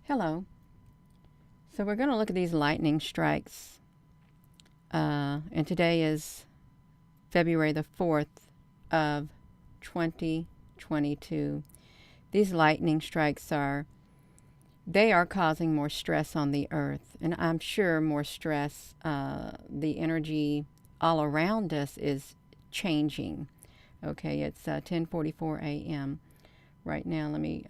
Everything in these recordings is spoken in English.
Hello. So we're going to look at these lightning strikes. And today is February the 4th of 2022. These lightning strikes they are causing more stress on the earth. And I'm sure more stress, the energy all around us is changing. Okay, it's 10:44 a.m. right now. Let me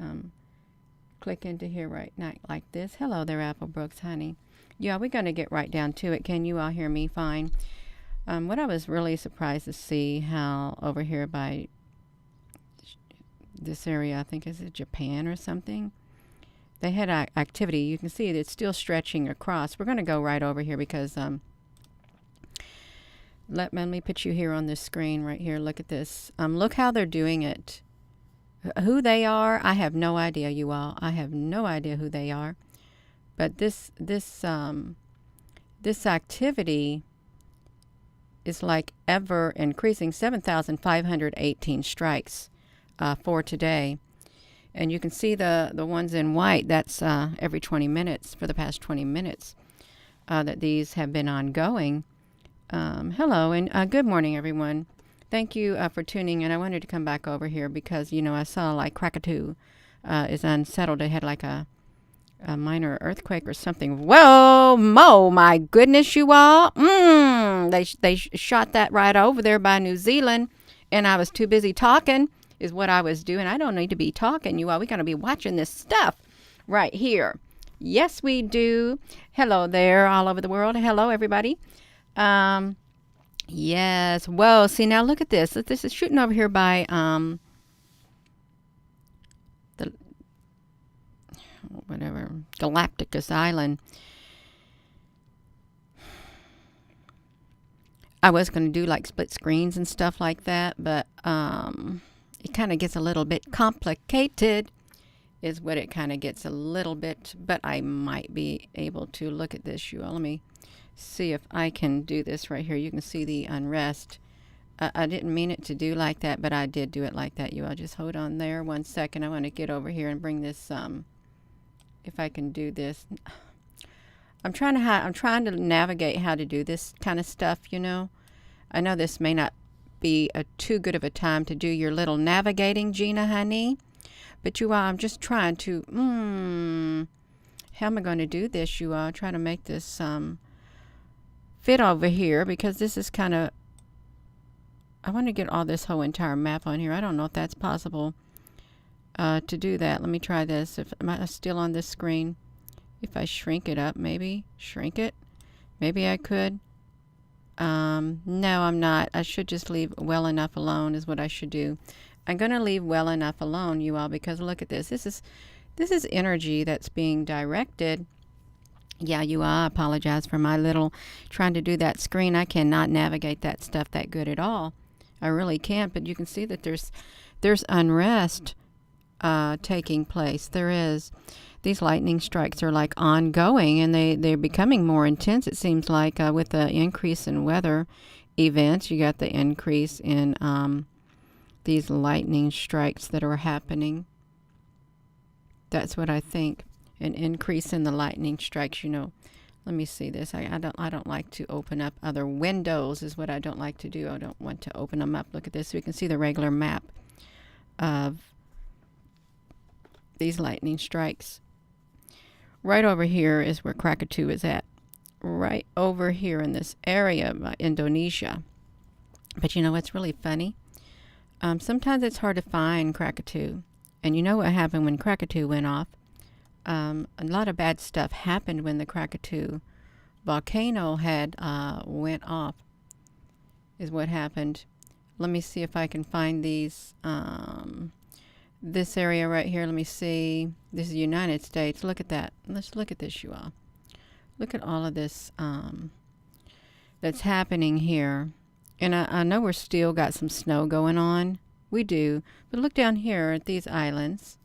click into here right now like this. Hello there, Apple Brooks, honey. Yeah, we're going to get right down to it. Can you all hear me fine? What I was really surprised to see how over here by this area, I think is it Japan or something, they had activity. You can see that it's still stretching across. We're going to go right over here because let me put you here on this screen right here. Look at this. Look how they're doing it. Who they are, I have no idea, you all. I have no idea who they are. But this activity is like ever increasing. 7,518 strikes for today. And you can see the ones in white. That's every 20 minutes, for the past 20 minutes, that these have been ongoing. Hello, and good morning, everyone. Thank you for tuning in. I wanted to come back over here because, I saw like Krakatoa is unsettled. They had like a minor earthquake or something. Whoa, my goodness, you all. They shot that right over there by New Zealand, and I was too busy talking is what I was doing. I don't need to be talking, you all. We're going to be watching this stuff right here. Yes, we do. Hello there all over the world. Hello, everybody. Yes. Whoa. See, now look at this. This is shooting over here by the Galapagos Island. I was going to do like split screens and stuff like that, but it kind of gets a little bit complicated is what it kind of gets a little bit, but I might be able to look at this, you all. Let me see if I can do this right here. You can see the unrest. I didn't mean it to do like that, but I did do it like that. You all just hold on there 1 second. I want to get over here and bring this if I can do this. I'm trying to navigate how to do this kind of stuff, I know this may not be too good of a time to do your little navigating, Gina, honey, but you all, I'm just trying to how am I going to do this, you all? Try to make this fit over here because this is kind of, I want to get all this whole entire map on here. I don't know if that's possible to do that. Let me try this. Am I still on this screen? If I shrink it up, maybe shrink it, maybe I could. No, I'm not. I should just leave well enough alone is what I should do. I'm going to leave well enough alone, you all, because look at this. This is energy that's being directed. Yeah, you all, I apologize for my little trying to do that screen. I cannot navigate that stuff that good at all. I really can't, but you can see that there's unrest taking place. There is. These lightning strikes are like ongoing, and they're becoming more intense, it seems like, with the increase in weather events. You got the increase in these lightning strikes that are happening. That's what I think. An increase in the lightning strikes, Let me see this. I don't like to open up other windows is what I don't like to do. I don't want to open them up. Look at this. So we can see the regular map of these lightning strikes. Right over here is where Krakatoa is at. Right over here in this area by Indonesia. But you know what's really funny? Sometimes it's hard to find Krakatoa. And you know what happened when Krakatoa went off? A lot of bad stuff happened when the Krakatoa volcano had went off is what happened. Let me see if I can find these this area right here. Let me see. This is the United States. Look at that. Let's look at this, you all. Look at all of this that's happening here. And I know we're still got some snow going on. We do. But look down here at these islands.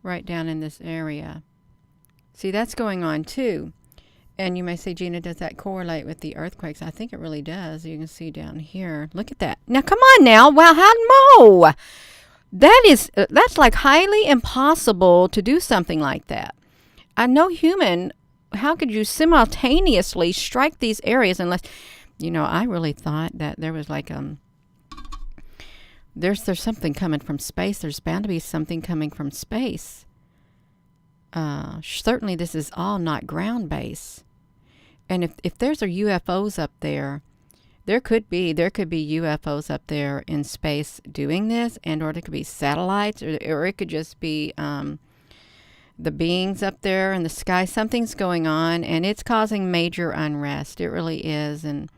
Right down in this area. See, that's going on too. And you may say, Gina, does that correlate with the earthquakes? I think it really does. You can see down here. Look at that. Now, come on now. Well, how? That's like highly impossible to do something like that. I know human. How could you simultaneously strike these areas unless, I really thought that there was like there's something coming from space. There's bound to be something coming from space. Certainly, this is all not ground based. And if there's a UFOs up there, there could be UFOs up there in space doing this, and or there could be satellites, or it could just be the beings up there in the sky. Something's going on, and it's causing major unrest. It really is, and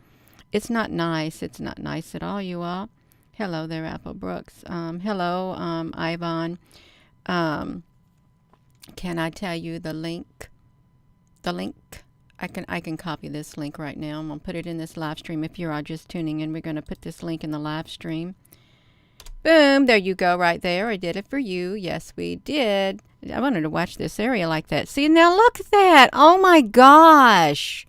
it's not nice. It's not nice at all, you all. Hello there, Apple Brooks. Hello, Ivan. Can I tell you the link? The link. I can copy this link right now. I'm gonna put it in this live stream. If you're all just tuning in, we're gonna put this link in the live stream. Boom! There you go, right there. I did it for you. Yes, we did. I wanted to watch this area like that. See, now look at that. Oh my gosh.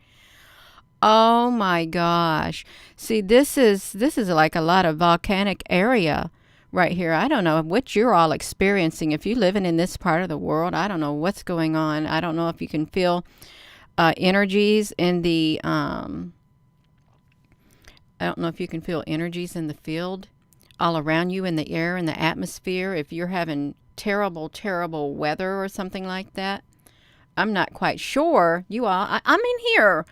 Oh my gosh. See, this is like a lot of volcanic area right here. I don't know what you're all experiencing. If you're living in this part of the world, I don't know what's going on. I don't know if you can feel energies in the I don't know if you can feel energies in the field all around you, in the air, in the atmosphere. If you're having terrible weather or something like that, I'm not quite sure. You all, I'm in here.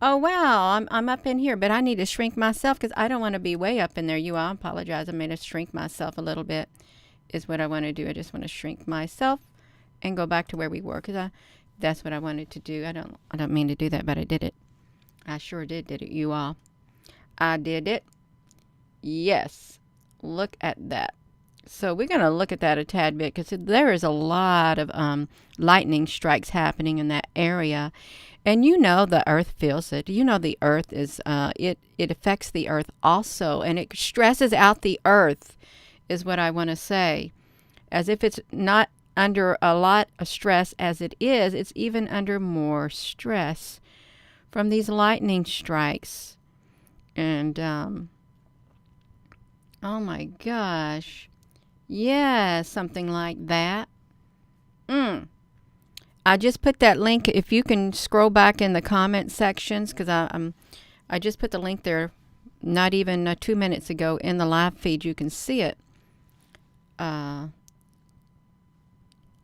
Oh wow, I'm up in here, but I need to shrink myself because I don't want to be way up in there. You all, I apologize. I'm going to shrink myself a little bit. Is what I want to do. I just want to shrink myself and go back to where we were because that's what I wanted to do. I don't mean to do that, but I did it. I sure did it, you all. I did it. Yes. Look at that. So we're going to look at that a tad bit because there is a lot of lightning strikes happening in that area. And the earth feels it. The earth is, it affects the earth also. And it stresses out the earth is what I want to say. As if it's not under a lot of stress as it is, it's even under more stress from these lightning strikes. And, oh my gosh. Yeah, something like that. I just put that link. If you can scroll back in the comment sections, because I just put the link there not even 2 minutes ago in the live feed. You can see it.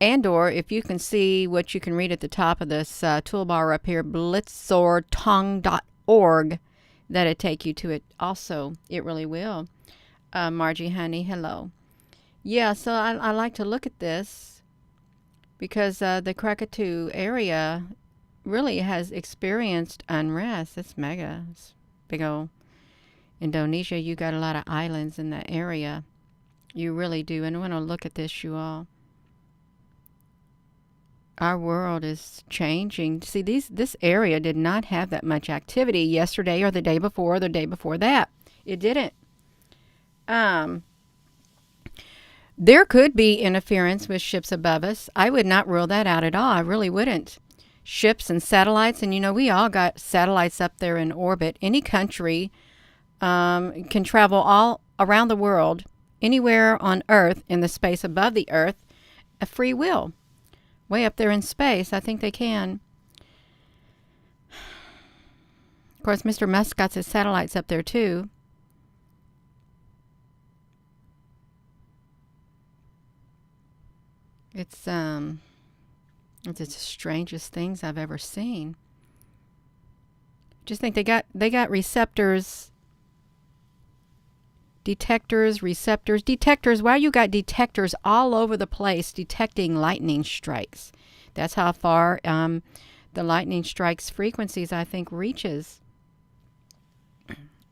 And or if you can see what you can read at the top of this toolbar up here, blitzortong.org, that'll take you to it also. It really will. Margie Honey, hello. Yeah, so I like to look at this because the Krakatoa area really has experienced unrest. It's mega. It's big old Indonesia. You got a lot of islands in that area. You really do. And I want to look at this, you all. Our world is changing. See, this area did not have that much activity yesterday or the day before or the day before that. It didn't. There could be interference with ships above us. I would not rule that out at all. I really wouldn't. Ships and satellites, and we all got satellites up there in orbit. Any country can travel all around the world, anywhere on Earth, in the space above the Earth, a free will. Way up there in space, I think they can. Of course, Mr. Musk got his satellites up there too. It's the strangest things I've ever seen. Just think they got receptors, detectors, receptors, detectors. Why you got detectors all over the place detecting lightning strikes? That's how far the lightning strikes frequencies, I think, reaches.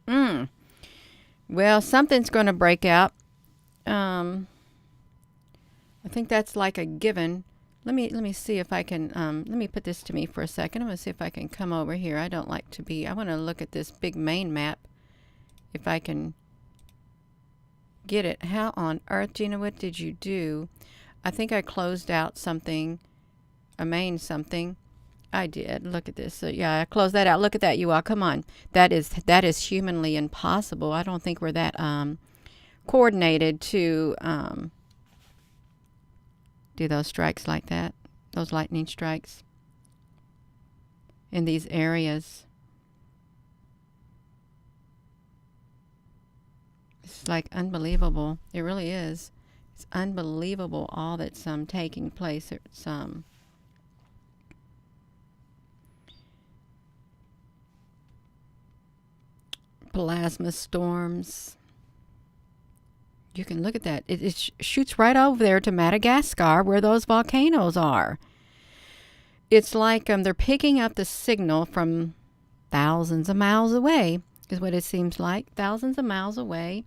Well, something's going to break out. I think that's like a given. Let me see if I can, let me put this to me for a second. I'm going to see if I can come over here. I want to look at this big main map. If I can get it. How on earth, Gina, what did you do? I think I closed out something, a main something. I did. Look at this. So yeah, I closed that out. Look at that, you all. Come on. That is humanly impossible. I don't think we're that coordinated to do those strikes like that, those lightning strikes in these areas. It's like unbelievable. It really is. It's unbelievable all that's taking place. It's plasma storms. You can look at that. It shoots right over there to Madagascar where those volcanoes are. It's like they're picking up the signal from thousands of miles away, is what it seems like. Thousands of miles away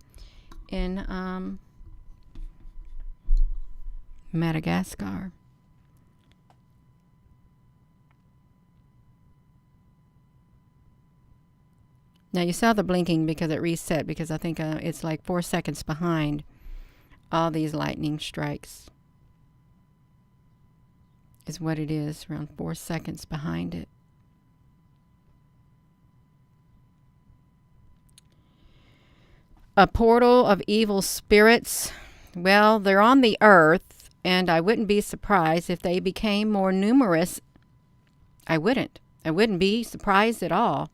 in Madagascar. Now you saw the blinking because it reset, because I think it's like 4 seconds behind all these lightning strikes. Is what it is, around 4 seconds behind it. A portal of evil spirits. Well, they're on the earth, and I wouldn't be surprised if they became more numerous. I wouldn't be surprised at all.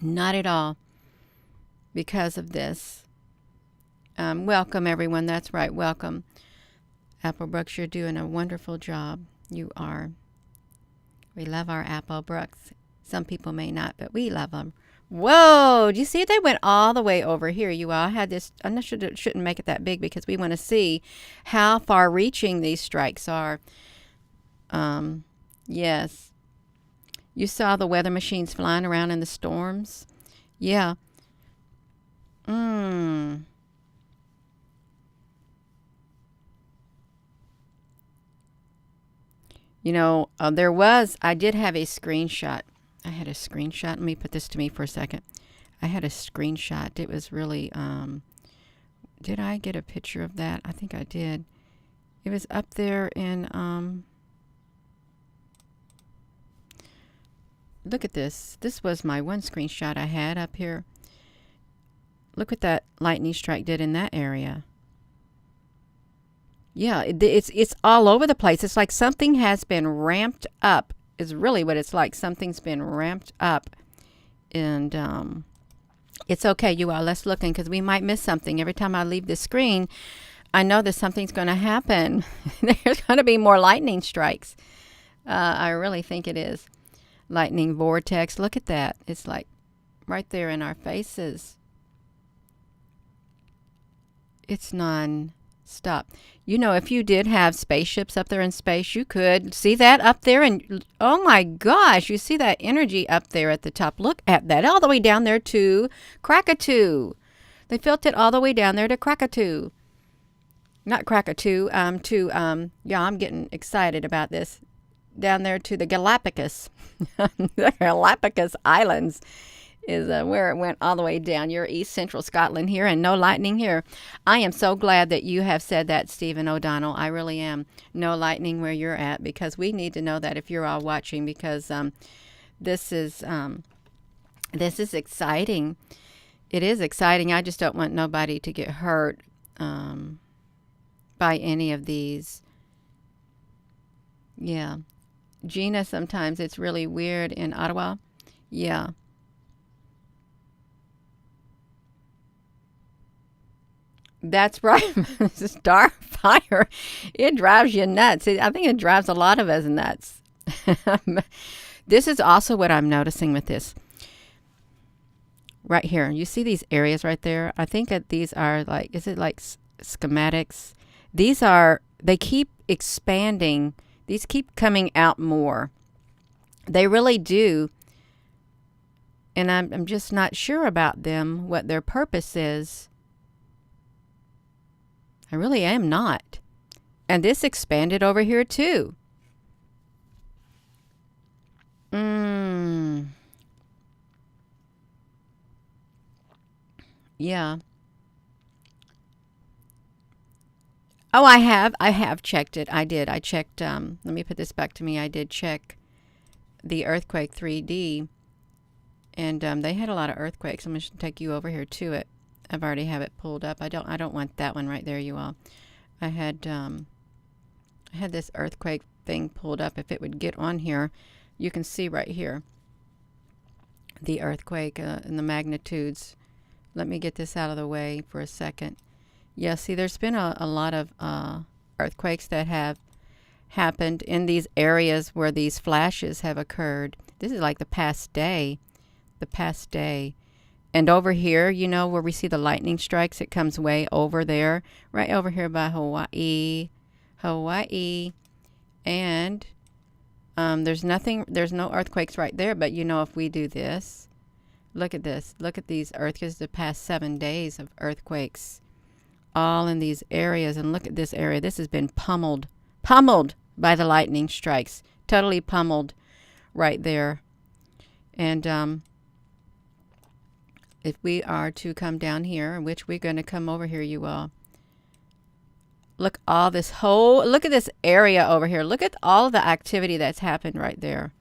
Not at all, because of this. Welcome, everyone. That's right. Welcome. Apple Brooks, you're doing a wonderful job. You are. We love our Apple Brooks. Some people may not, but we love them. Whoa! Do you see? They went all the way over here. You all had this. I'm not sure it shouldn't make it that big because we want to see how far-reaching these strikes are. Yes. You saw the weather machines flying around in the storms? Yeah. You know, I did have a screenshot. I had a screenshot. Let me put this to me for a second. I had a screenshot. It was really, did I get a picture of that? I think I did. It was up there in, look at this. This was my one screenshot I had up here. Look what that lightning strike did in that area. Yeah, it's all over the place. It's like something has been ramped up, is really what it's like. Something's been ramped up. And it's okay, you all. Let's look in because we might miss something. Every time I leave the screen, I know that something's going to happen. There's going to be more lightning strikes. I really think it is. Lightning vortex. Look at that. It's like right there in our faces. It's non-stop. You know, if you did have spaceships up there in space, you could see that up there. And oh my gosh, you see that energy up there at the top. Look at that. All the way down there to Krakatoa. They felt it all the way down there to Krakatoa. Not Krakatoa. Yeah, I'm getting excited about this. Down there to the Galapagos. The Galapagos Islands is where it went all the way down. You're East Central Scotland here, and no lightning here. I am so glad that you have said that, Stephen O'Donnell. I really am. No lightning where you're at, because we need to know that if you're all watching, because this is exciting. It is exciting. I just don't want nobody to get hurt by any of these. Yeah. Gina, sometimes it's really weird in Ottawa. Yeah. That's right. This dark fire, it drives you nuts. I think it drives a lot of us nuts. This is also what I'm noticing with this. Right here. You see these areas right there? I think that these are like, is it like schematics? They keep expanding. These keep coming out more. They really do. And I'm just not sure about them, what their purpose is. I really am not. And this expanded over here too. Yeah. Oh, I have checked it. I did. I checked, let me put this back to me. I did check the earthquake 3D, and they had a lot of earthquakes. I'm going to take you over here to it. I've already have it pulled up. I don't want that one right there, you all. I had I had this earthquake thing pulled up. If it would get on here, you can see right here the earthquake and the magnitudes. Let me get this out of the way for a second. Yeah, see, there's been a lot of earthquakes that have happened in these areas where these flashes have occurred. This is like the past day. The past day. And over here, you know, where we see the lightning strikes, it comes way over there. Right over here by Hawaii. Hawaii. And there's no earthquakes right there. But, you know, if we do this, look at this. Look at these earthquakes, the past 7 days of earthquakes. All in these areas. And look at this area. This has been pummeled by the lightning strikes. Totally pummeled right there. And if we are to come down here, which we're going to come over here, you all. Look all this whole, look at this area over here. Look at all the activity that's happened right there.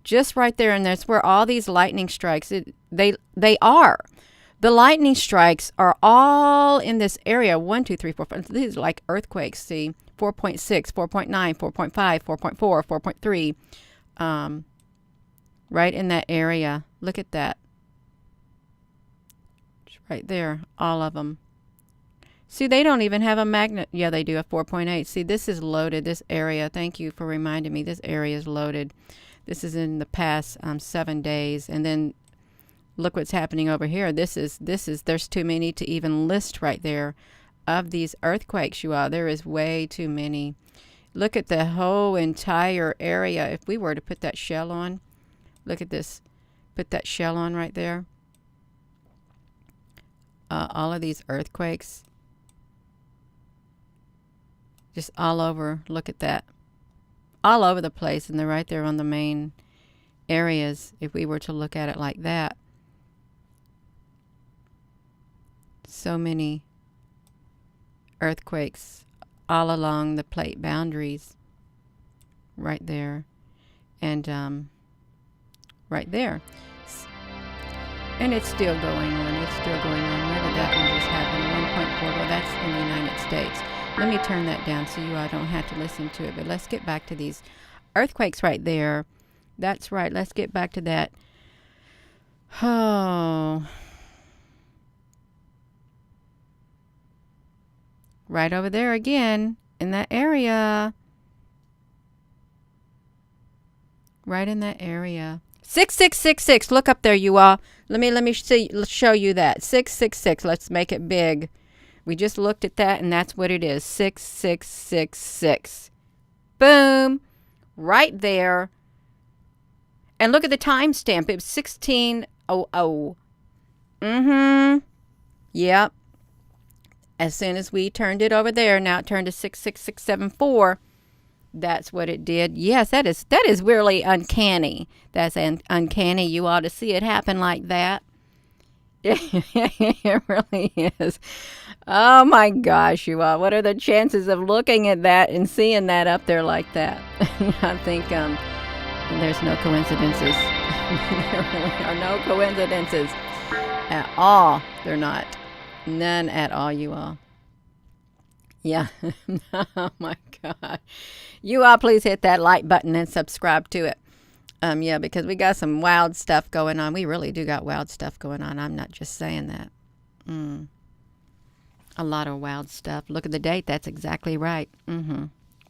Just right there. And that's where all these lightning strikes, they are. The lightning strikes are all in this area. 1, 2, 3, 4, 5. These are like earthquakes. See, 4.6, 4.9, 4.5, 4.4, 4.3. Right in that area. Look at that. Right there, all of them. See, they don't even have a magnet. Yeah, they do, a 4.8. See, this is loaded, this area. Thank you for reminding me. This area is loaded. This is in the past 7 days. And then look what's happening over here. There's too many to even list right there of these earthquakes, you all. There is way too many. Look at the whole entire area. If we were to put that shell on, look at this. Put that shell on right there. All of these earthquakes. Just all over. Look at that. All over the place. And they're right there on the main areas if we were to look at it like that. So many earthquakes all along the plate boundaries. Right there. And right there. And it's still going on. It's still going on. Where did that one just happen? 1.4. Well, that's in the United States. Let me turn that down so you all don't have to listen to it. But let's get back to these earthquakes right there. That's right. Let's get back to that. Oh. Right over there again in that area. Right in that area. 6666. Look up there, you all. Let me show you that. 666. Let's make it big. We just looked at that, and that's what it is. 6666. Boom. Right there. And look at the timestamp. It was 1600. Yep. As soon as we turned it over there, now it turned to 66674. That's what it did. Yes, that is really uncanny. That's uncanny. You ought to see it happen like that. It really is. Oh my gosh, you all. What are the chances of looking at that and seeing that up there like that? I think there's no coincidences. There really are no coincidences at all. They're not. None at all, you all. Yeah. Oh my God. You all please hit that like button and subscribe to it. Yeah, because we got some wild stuff going on. We really do got wild stuff going on. I'm not just saying that. A lot of wild stuff. Look at the date. That's exactly right.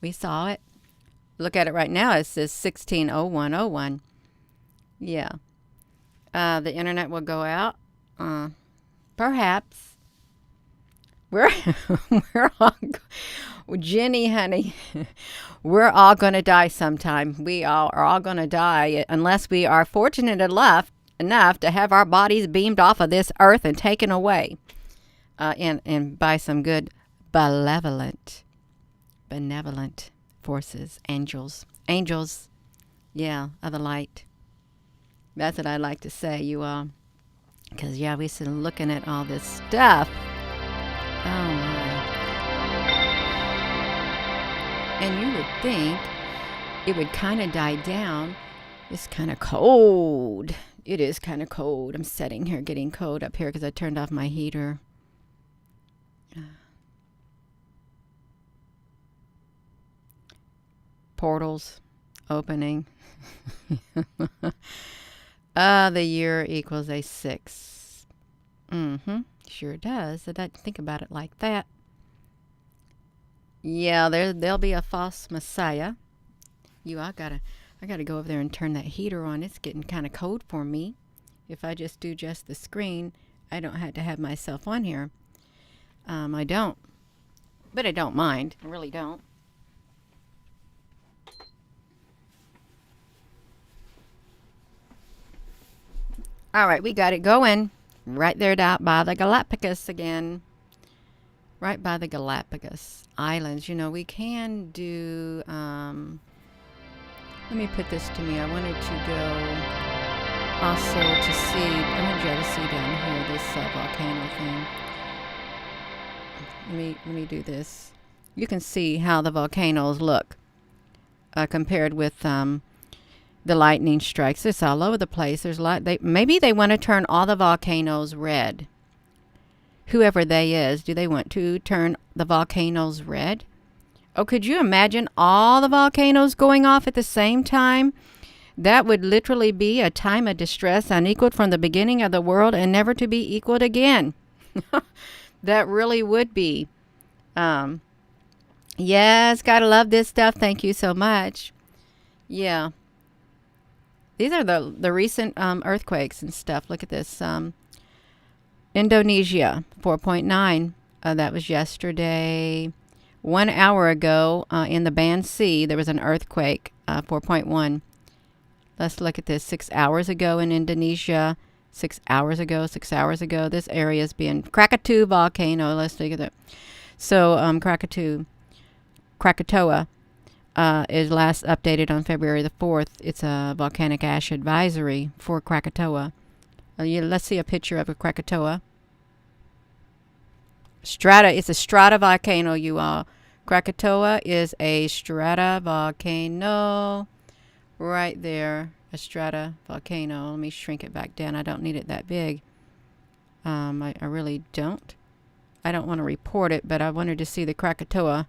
We saw it. Look at it right now. It says 160101. Yeah. The internet will go out. Perhaps. We're all, Jenny, honey, we're all going to die sometime. We all are all going to die unless we are fortunate enough to have our bodies beamed off of this earth and taken away. And by some good benevolent forces, angels, yeah, of the light. That's what I like to say, you all. Because, yeah, we've been looking at all this stuff. Oh, my. And you would think it would kind of die down. It's kind of cold. It is kind of cold. I'm sitting here getting cold up here because I turned off my heater. portals opening. The year equals a 6. Sure does. I didn't think about it like that. Yeah, there'll be a false messiah. I gotta go over there and turn that heater on. It's getting kind of cold for me. If I just do just the screen, I don't have to have myself on here. I don't. But I don't mind. I really don't. All right, we got it going. Right there down by the Galapagos again. Right by the Galapagos Islands. You know, we can do... let me put this to me. I wanted to go also to see... I wanted you to see down here this volcano thing. Let me do this. You can see how the volcanoes look compared with... the lightning strikes. It's all over the place. Maybe they want to turn all the volcanoes red. Whoever they is, do they want to turn the volcanoes red? Oh, could you imagine all the volcanoes going off at the same time? That would literally be a time of distress unequaled from the beginning of the world and never to be equaled again. That really would be. Yes, gotta love this stuff. Thank you so much. Yeah. These are the recent earthquakes and stuff. Look at this. Indonesia, 4.9. That was yesterday. 1 hour ago in the Band Sea, there was an earthquake, 4.1. Let's look at this. 6 hours ago in Indonesia. 6 hours ago. This area is being... Krakatoa volcano. Let's look at it. So, Krakatoa. Is last updated on February the 4th. It's a volcanic ash advisory for Krakatoa. Let's see a picture of a Krakatoa. It's a strata volcano, you all. Krakatoa is a strata volcano. Right there. A strata volcano. Let me shrink it back down. I don't need it that big. I really don't. I don't want to report it, but I wanted to see the Krakatoa.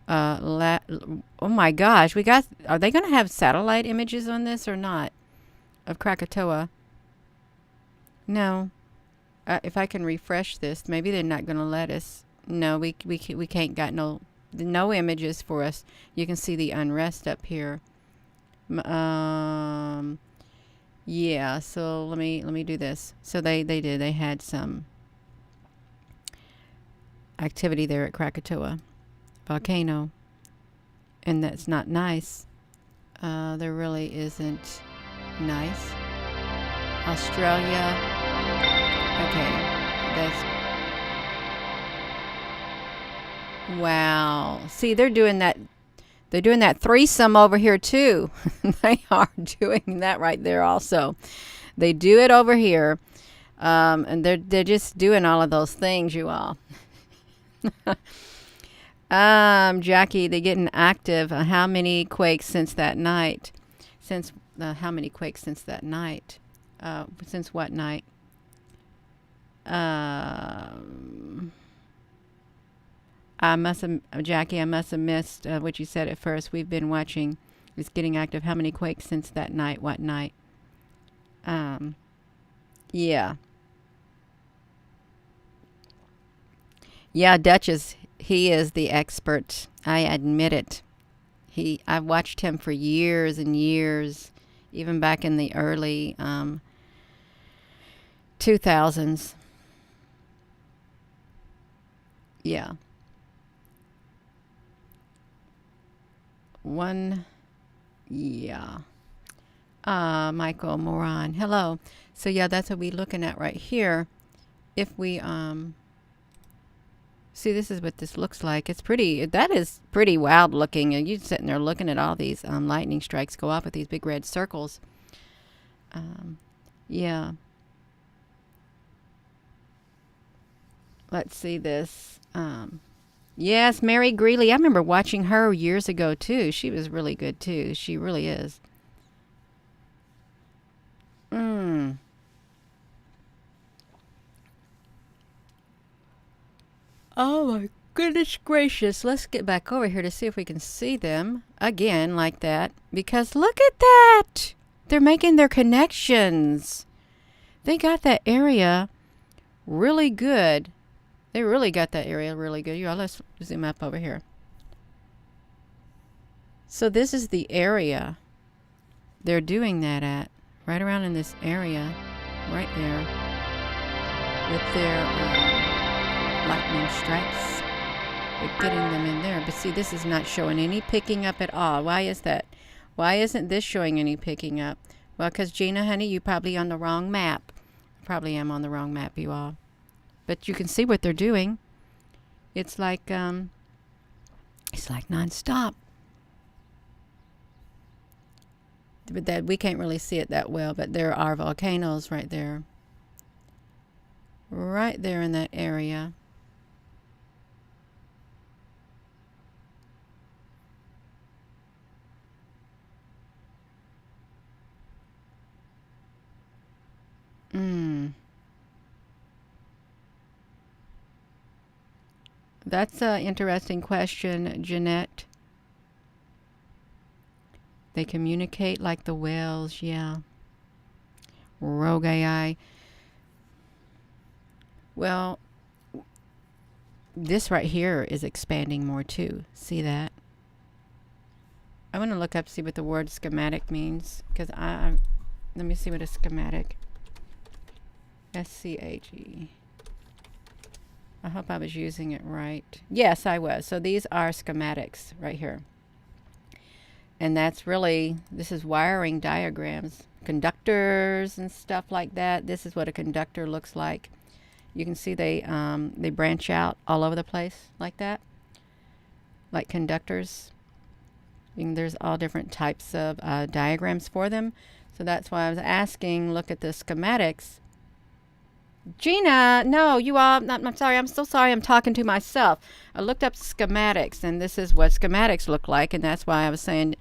Oh my gosh, are they going to have satellite images on this or not? Of Krakatoa? No. If I can refresh this, maybe they're not going to let us. No, we can't got no images for us. You can see the unrest up here. Yeah, so let me do this. So they had some activity there at Krakatoa volcano, and that's not nice. There really isn't nice. Australia. Okay, that's... Wow. See, they're doing that threesome over here too. They are doing that right there also. They do it over here. And they're just doing all of those things, you all. Jackie, they're getting active. How many quakes since that night? How many quakes since that night? Since what night? Jackie, I must have missed what you said at first. We've been watching. It's getting active. How many quakes since that night? What night? Yeah. Yeah, Duchess, he is the expert. I admit it. I've watched him for years and years, even back in the early 2000s. Yeah. Yeah. Michael Moran. Hello. So yeah, that's what we're looking at right here. If we see, this is what this looks like. That is pretty wild looking. And you're sitting there looking at all these lightning strikes go off with these big red circles. Yeah. Let's see this. Yes, Mary Greeley. I remember watching her years ago too. She was really good too. She really is. Oh my Goodness gracious. Let's get back over here to see if we can see them again like that. Because look at that. They're making their connections. They got that area really good. They really got that area really good. Yeah, let's zoom up over here. So this is the area they're doing that at. Right around in this area. Right there. With their lightning strikes. They're getting them in there. But see, this is not showing any picking up at all. Why is that? Why isn't this showing any picking up? Well, because Gina, honey, you're probably on the wrong map. I probably am on the wrong map, you all. But you can see what they're doing. It's like nonstop. But that we can't really see it that well, but there are volcanoes right there. Right there in that area. That's an interesting question, Jeanette. They communicate like the whales, yeah. Rogue AI. Well, this right here is expanding more too. See that? I want to look up, see what the word schematic means. Because let me see what a schematic. SCHE. I hope I was using it right. Yes, I was. So these are schematics right here. And that's really, this is wiring diagrams, conductors and stuff like that. This is what a conductor looks like. You can see they branch out all over the place like that, like conductors. There's all different types of diagrams for them. So that's why I was asking, look at the schematics. Gina, no, you all, I'm sorry, I'm so sorry, I'm talking to myself. I looked up schematics, and this is what schematics look like, and that's why I was saying,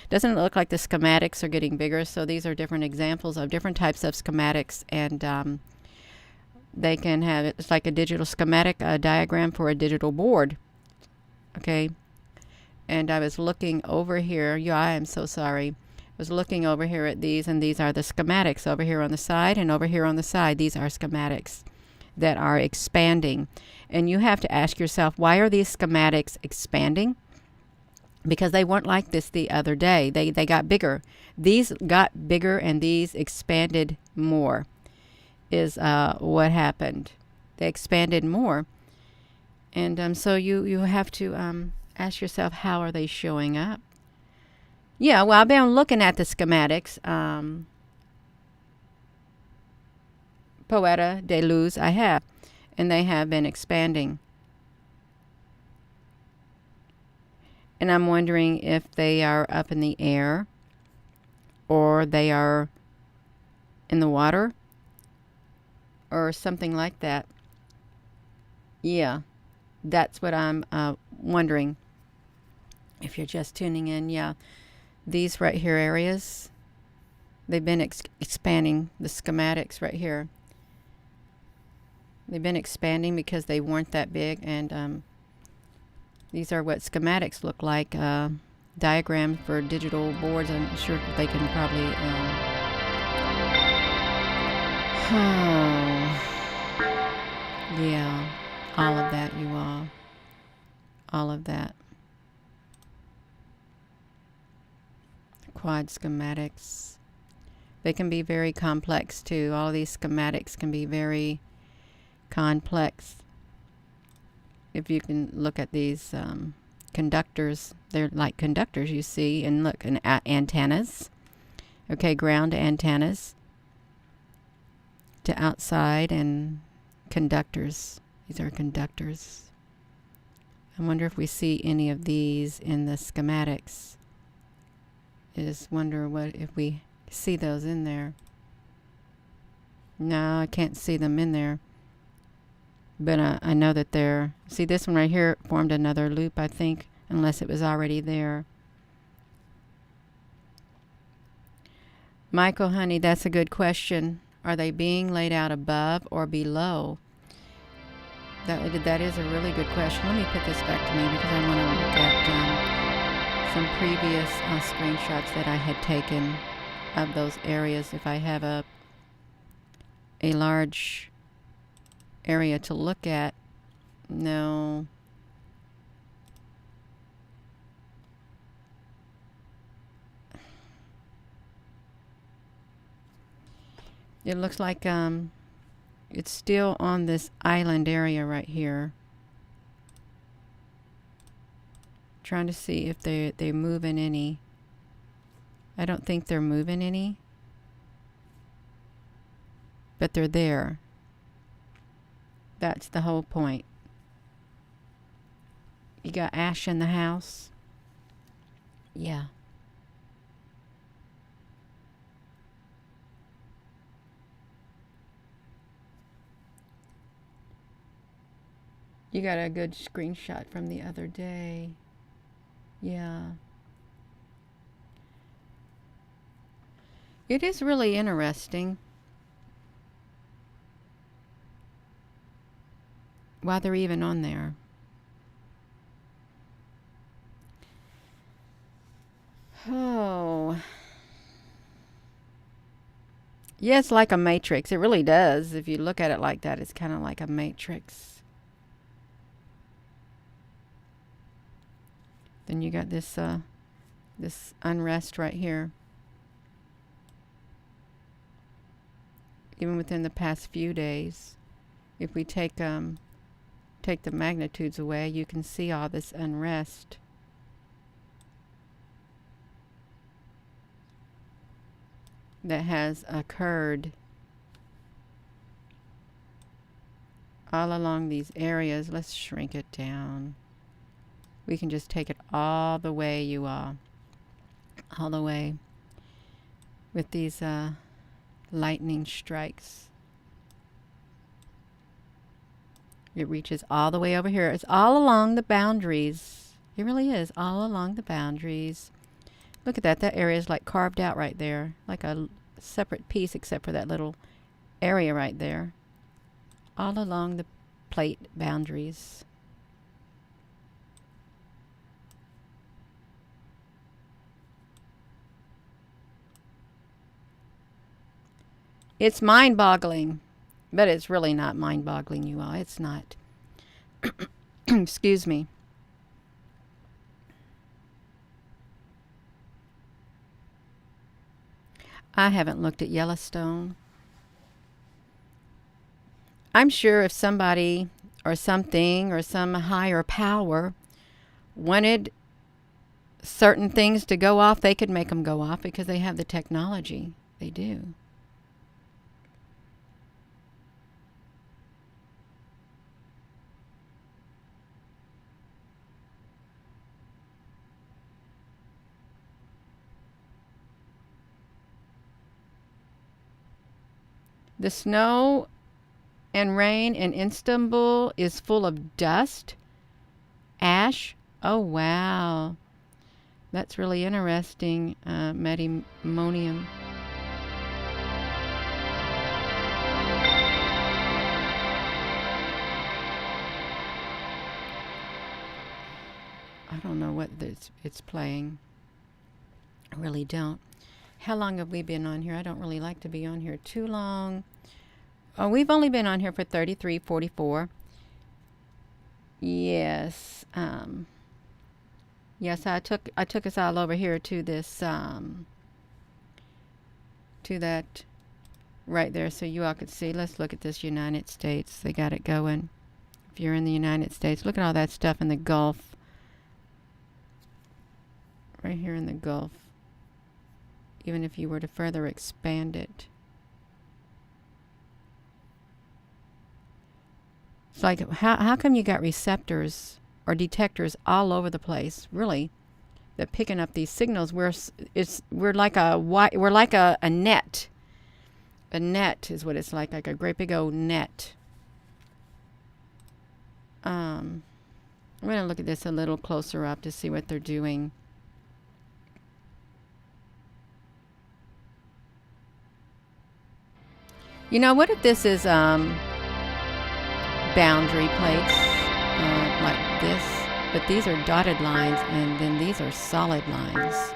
doesn't it look like the schematics are getting bigger? So these are different examples of different types of schematics, and they can have, it's like a digital schematic, a diagram for a digital board, okay? And I was looking over here, yeah, I am so sorry. Was looking over here at these, and these are the schematics over here on the side, and over here on the side these are schematics that are expanding. And you have to ask yourself, why are these schematics expanding? Because they weren't like this the other day. They got bigger. These got bigger and these expanded more is what happened. They expanded more. And so you have to ask yourself, how are they showing up? Yeah, well, I've been looking at the schematics. Poeta de Luz, I have. And they have been expanding. And I'm wondering if they are up in the air or they are in the water or something like that. Yeah, that's what I'm wondering. If you're just tuning in, yeah. These right here areas, they've been expanding the schematics right here. They've been expanding because they weren't that big, and these are what schematics look like. Diagrams for digital boards. I'm sure they can probably. Yeah, all of that, you all. All of that. Quad schematics. They can be very complex too. All of these schematics can be very complex. If you can look at these conductors, they're like conductors you see, and look, and antennas. Okay, ground antennas to outside, and conductors. These are conductors. I wonder if we see any of these in the schematics. I just wonder what if we see those in there. No, I can't see them in there. But I know that they're... See, this one right here formed another loop, I think, unless it was already there. Michael, honey, that's a good question. Are they being laid out above or below? That is a really good question. Let me put this back to me because I want to look at some previous screenshots that I had taken of those areas. If I have a large area to look at. No. It looks like it's still on this island area right here. Trying to see if they're moving any. I don't think they're moving any. But they're there. That's the whole point. You got ash in the house? Yeah. You got a good screenshot from the other day. Yeah. It is really interesting. Why they're even on there. Oh. Yeah, it's like a matrix. It really does. If you look at it like that, it's kind of like a matrix. Then you got this this unrest right here. Even within the past few days, if we take the magnitudes away, you can see all this unrest. That has occurred all along these areas. Let's shrink it down. We can just take it all the way, you all. All the way. With these lightning strikes. It reaches all the way over here. It's all along the boundaries. It really is all along the boundaries. Look at that. That area is like carved out right there. Like a separate piece except for that little area right there. All along the plate boundaries. It's mind-boggling. But it's really not mind-boggling, you all. It's not. Excuse me. I haven't looked at Yellowstone. I'm sure if somebody or something or some higher power wanted certain things to go off, they could make them go off because they have the technology. They do. The snow and rain in Istanbul is full of dust, ash. Oh, wow. That's really interesting, Medimonium. I don't know what it's playing. I really don't. How long have we been on here? I don't really like to be on here too long. Oh, we've only been on here for 33:44. Yes. Yes, I took us all over here to this to that right there so you all could see. Let's look at this United States. They got it going. If you're in the United States, look at all that stuff in the Gulf. Right here in the Gulf. Even if you were to further expand it. It's like, how come you got receptors or detectors all over the place, really, that picking up these signals? We're like a net. A net is what it's like a great big old net. I'm going to look at this a little closer up to see what they're doing. You know, what if this is boundary plates like this, but these are dotted lines, and then these are solid lines,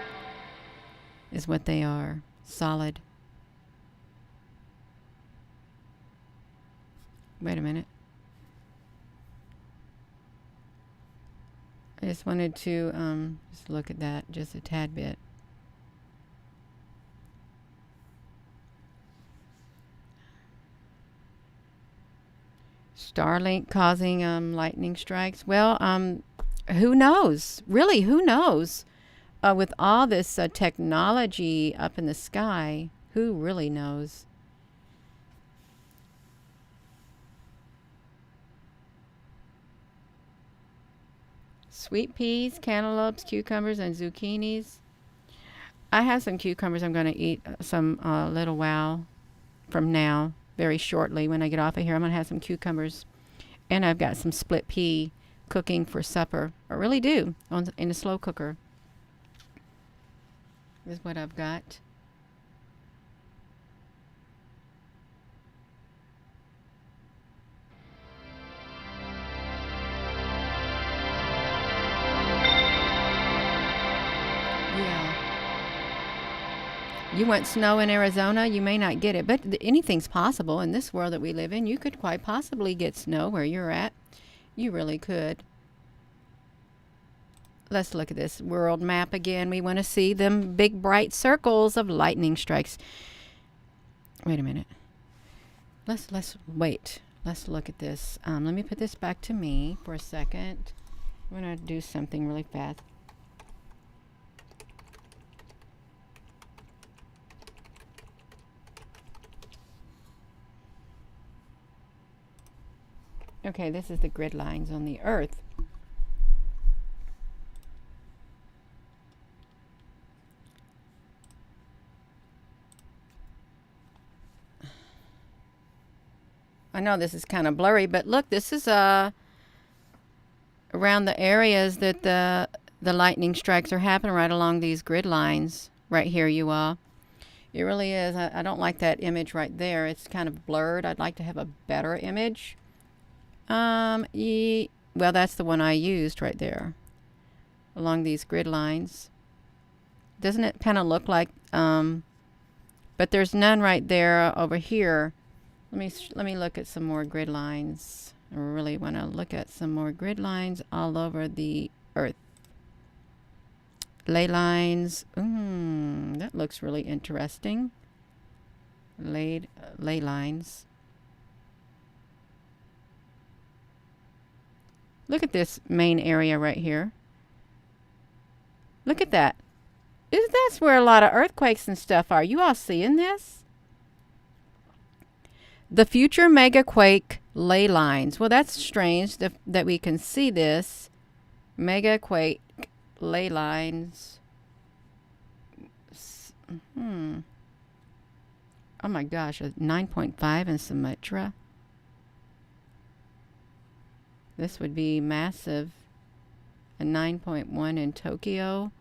is what they are. Solid. Wait a minute. I just wanted to just look at that just a tad bit. Starlink causing lightning strikes. Well, who knows? Really, who knows? With all this technology up in the sky, who really knows? Sweet peas, cantaloupes, cucumbers, and zucchinis. I have some cucumbers I'm going to eat some little while from now, very shortly. When I get off of here, I'm going to have some cucumbers. And I've got some split pea cooking for supper. I really do, in a slow cooker. This is what I've got. Yeah. You want snow in Arizona? You may not get it, but anything's possible in this world that we live in. You could quite possibly get snow where you're at. You really could. Let's look at this world map again. We want to see them big bright circles of lightning strikes. Wait a minute. Let's wait. Let's look at this. Let me put this back to me for a second. I'm going to do something really fast. Okay, this is the grid lines on the Earth. I know this is kind of blurry, but look, this is around the areas that the lightning strikes are happening, right along these grid lines right here, you all. It really is. I don't like that image right there. It's kind of blurred. I'd like to have a better image. Well, that's the one I used right there along these grid lines. Doesn't it kind of look like, but there's none right there over here. Let me look at some more grid lines. I really want to look at some more grid lines all over the Earth. Ley lines. That looks really interesting. Ley lines. Look at this main area right here. Look at that. That's where a lot of earthquakes and stuff are. You all seeing this? The future megaquake ley lines. Well, that's strange that we can see this. Megaquake ley lines. Oh my gosh, a 9.5 in Sumatra. This would be massive. A 9.1 in Tokyo.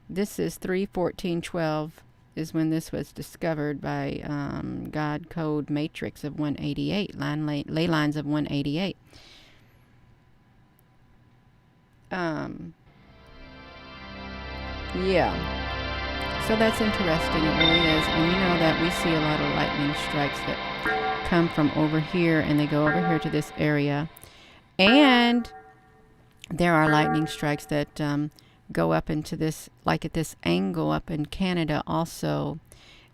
This is 3/14/12 is when this was discovered by God Code Matrix of 188, ley lines of 188. Yeah. So that's interesting. It really is. And you know that we see a lot of lightning strikes that come from over here and they go over here to this area. And there are lightning strikes that go up into this, like at this angle up in Canada also.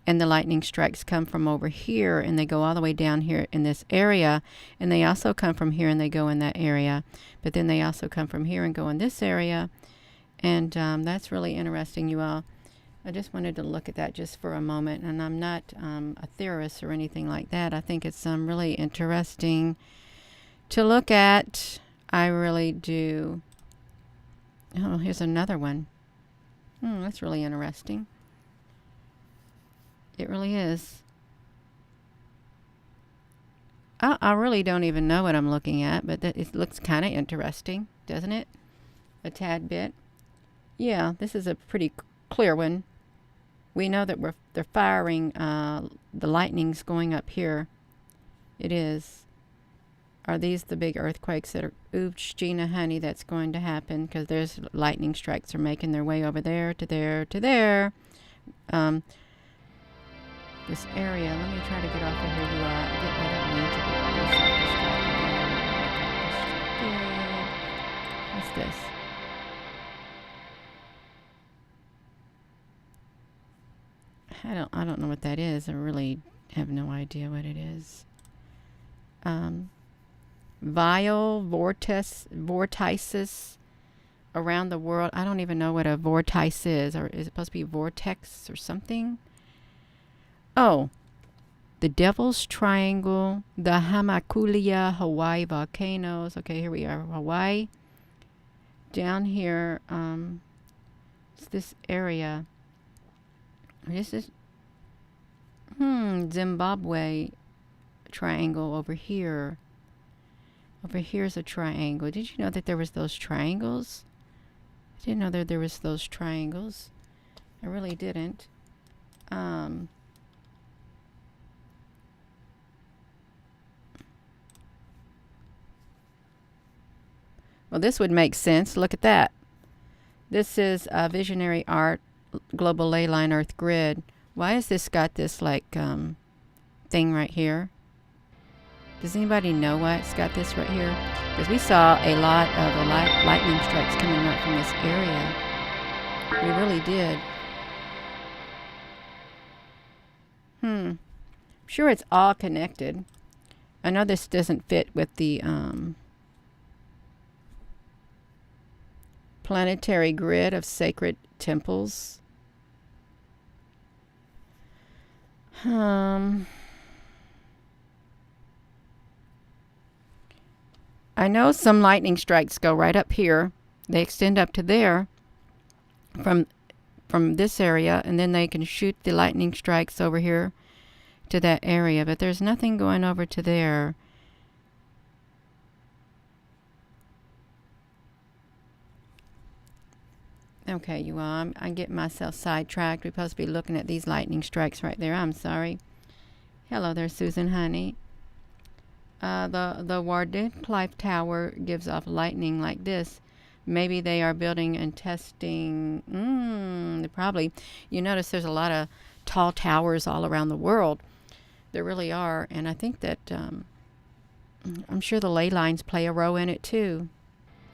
And the lightning strikes come from over here and they go all the way down here in this area. And they also come from here and they go in that area. But then they also come from here and go in this area. And that's really interesting, you all. I just wanted to look at that just for a moment. And I'm not a theorist or anything like that. I think it's really interesting to look at. I really do. Oh, here's another one. That's really interesting. It really is. I really don't even know what I'm looking at, but it looks kind of interesting, doesn't it? A tad bit. Yeah, this is a pretty clear one. We know that they're firing the lightnings going up here. It is. Are these the big earthquakes that are, oops, Gina, honey, that's going to happen because there's lightning strikes are making their way over there to there to there. This area, let me try to get off of here. I don't need to be self-distracted. What's this? I don't know what that is. I really have no idea what it is. Vile vortices around the world. I don't even know what a vortice is. Or is it supposed to be vortex or something? Oh, the Devil's Triangle, the Hamakulia Hawaii volcanoes. Okay, here we are, Hawaii. Down here, it's this area. This is Zimbabwe triangle over here. Over here's a triangle. Did you know that there was those triangles? I didn't know that there was those triangles. I really didn't. Well, this would make sense. Look at that. This is Visionary Art, Global Ley Line Earth Grid. Why has this got this like thing right here? Does anybody know why it's got this right here? Because we saw a lot of lightning strikes coming right from this area. We really did. Sure, it's all connected. I know this doesn't fit with the planetary grid of sacred temples. I know some lightning strikes go right up here. They extend up to there from this area, and then they can shoot the lightning strikes over here to that area, but there's nothing going over to there. Okay, you all, I'm getting myself sidetracked. We're supposed to be looking at these lightning strikes right there. I'm sorry. Hello there, Susan, honey. The Wardenclyffe Tower gives off lightning like this. Maybe they are building and testing. Probably. You notice there's a lot of tall towers all around the world. There really are. And I think that I'm sure the ley lines play a role in it too.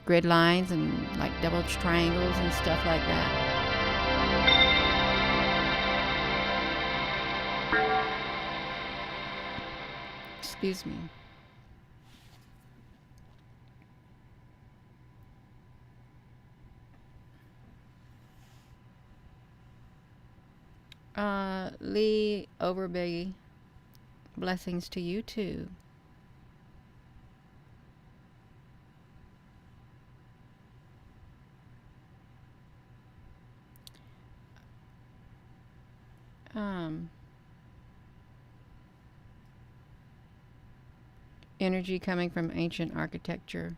Grid lines and like double triangles and stuff like that. Excuse me. Lee Overby, blessings to you too. Energy coming from ancient architecture.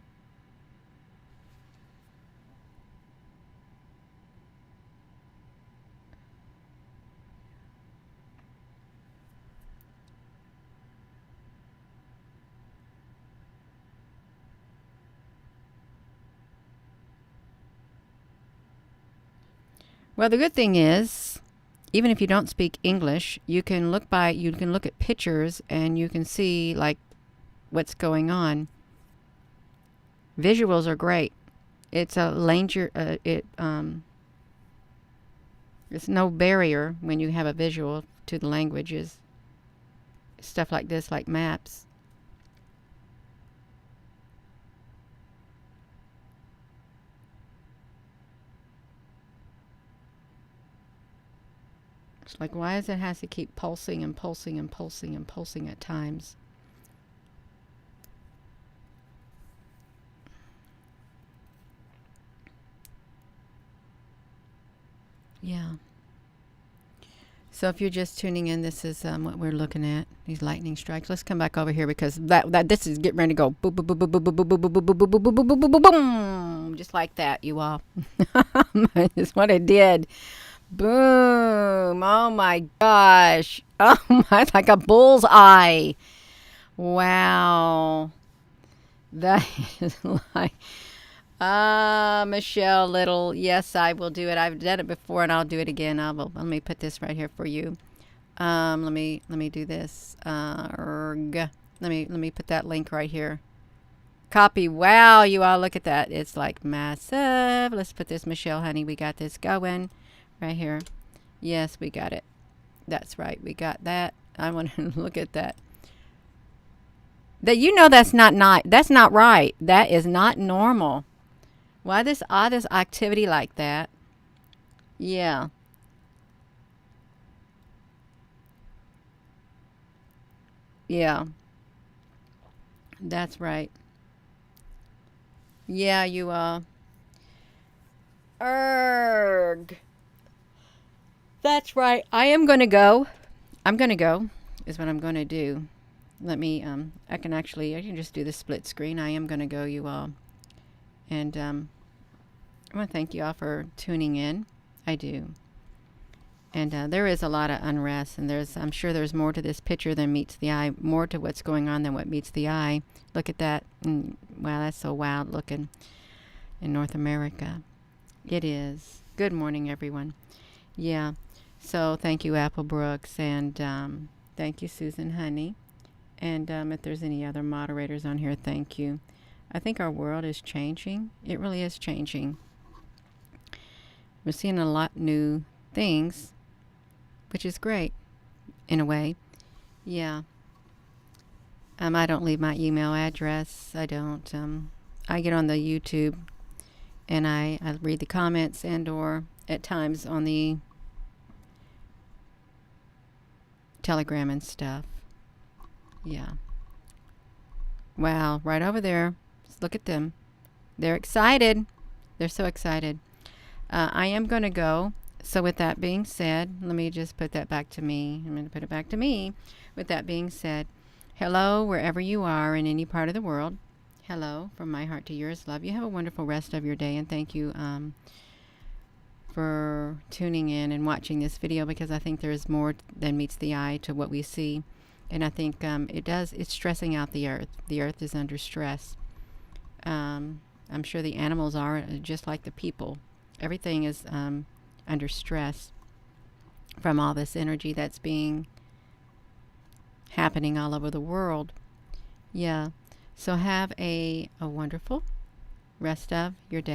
Well, the good thing is, even if you don't speak English, you can look at pictures and you can see like what's going on. Visuals are great. It's a it's no barrier when you have a visual to the languages. Stuff like this, like maps. It's like, why does it have to keep pulsing and pulsing and pulsing and pulsing at times? Yeah. So if you're just tuning in, this is what we're looking at, these lightning strikes. Let's come back over here because this is getting ready to go boom, boom, boom, boom, boom, boom, boom, boom, boom, boom, boom, boom, boom, boom, boom, boom, boom, just like that, you all. That's what it did. Boom. Oh my gosh. Oh my, like a bull's eye. Wow. That is like, Michelle Little. Yes, I will do it. I've done it before and I'll do it again. Let me put this right here for you. Let me do this. Let me put that link right here. Copy. Wow, you all look at that. It's like massive. Let's put this, Michelle, honey. We got this going right here. Yes, we got it. That's right. We got that. I want to look at that. That that's not right. That is not normal. Why this oddest activity like that? Yeah. Yeah. That's right. Yeah, you Erg. That's right. I am gonna go. I'm gonna go. Is what I'm gonna do. Let me. I can just do the split screen. I am gonna go, you all. And I want to thank you all for tuning in. I do. And there is a lot of unrest, and I'm sure there's more to this picture than meets the eye, more to what's going on than what meets the eye. Look at that. Wow, that's so wild looking in North America. It is. Good morning, everyone. Yeah. So thank you, Apple Brooks, and thank you, Susan Honey. And if there's any other moderators on here, thank you. I think our world is changing. It really is changing. We're seeing a lot new things, which is great in a way. Yeah. I don't leave my email address. I don't. I get on the YouTube and I read the comments and or at times on the Telegram and stuff. Yeah. Wow, right over there. Just look at them. They're excited. They're so excited. I am going to go. So with that being said, let me just put that back to me. I'm going to put it back to me. With that being said, hello, wherever you are in any part of the world. Hello, from my heart to yours. Love you. Have a wonderful rest of your day. And thank you for tuning in and watching this video, because I think there's more than meets the eye to what we see. And I think it's stressing out the earth. The earth is under stress. I'm sure the animals are just like the people. Everything is under stress from all this energy that's happening all over the world. Yeah. So have a wonderful rest of your day.